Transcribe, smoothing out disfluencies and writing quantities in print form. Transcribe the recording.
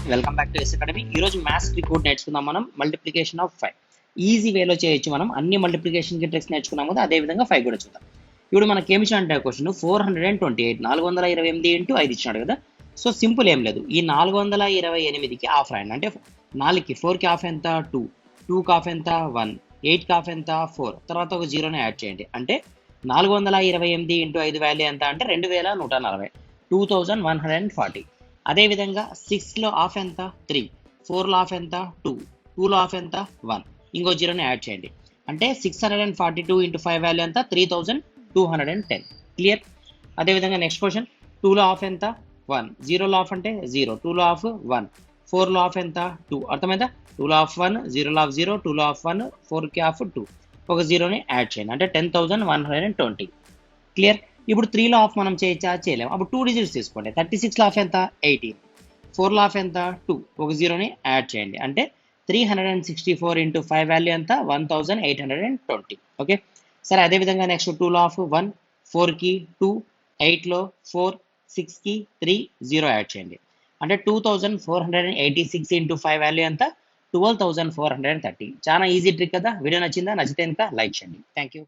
Welcome back to S academy. ఈరోజు maths trick code నేర్చుకుందాం. మనం మల్టిప్లికేషన్ ఆఫ్ 5 ఈజీ వేలో చేయొచ్చు. మనం అన్ని మల్టిప్లికేషన్కి ట్రిక్స్ నేర్చుకున్నాం కదా, అదే విధంగా 5 కూడా చూద్దాం. ఇప్పుడు మనకి ఏమి ఇచ్చిన అంటే క్వశ్చన్ 428 428 ఇంటూ 5 ఇచ్చినాడు కదా. సో సింపుల్ ఏం లేదు, ఈ 428కి హాఫ్ రాయండి. అంటే 4కి 4కి హాఫ్ ఎంత 2, 2కి హాఫ్ ఎంత 1, 8కి హాఫ్ ఎంత 4, తర్వాత ఒక జీరోని యాడ్ చేయండి. అంటే 428 ఇంటూ 5 వాల్యూ ఎంత అంటే 2140, 2140. అదేవిధంగా 6లో హాఫ్ ఎంత 3, 4లో హాఫ్ ఎంత 2, 2లో హాఫ్ ఎంత 1, ఇంకో జీరోని యాడ్ చేయండి. అంటే 642 ఇంటూ 5 వాల్యూ ఎంత 3210. క్లియర్. అదేవిధంగా నెక్స్ట్ క్వశ్చన్ 2లో హాఫ్ ఎంత 1, 0లో హాఫ్ అంటే 0, 2లో హాఫ్ 1, 4లో హాఫ్ ఎంత 2. అర్థమైందా? 2లో హాఫ్ 1, 0లో హాఫ్ 0, 2లో హాఫ్ 1, 4కి హాఫ్ 2, ఒక జీరోని యాడ్ చేయండి. అంటే 10120. క్లియర్. ఇప్పుడు 3లో హాఫ్ మనం చేయొచ్చా? చేయలేము. అప్పుడు 2 డిజిట్స్ తీసుకోండి. 36లో హాఫ్ ఎంత 18, 4లో హాఫ్ ఎంత 2, ఒక జీరోని యాడ్ చేయండి. అంటే 364 ఇంటూ 5 వాల్యూ ఎంత 1820. ఓకే. సరే, అదేవిధంగా నెక్స్ట్ 2లో హాఫ్ 1, 4కి 2, 8లో 4, 6కి 3, 0 యాడ్ చేయండి. అంటే 2486 ఇంటూ 5 వాల్యూ ఎంత 12430. చాలా ఈజీ ట్రిక్ కదా. వీడియో నచ్చిందా? నచ్చితే ఇంకా లైక్ చేయండి. Thank you.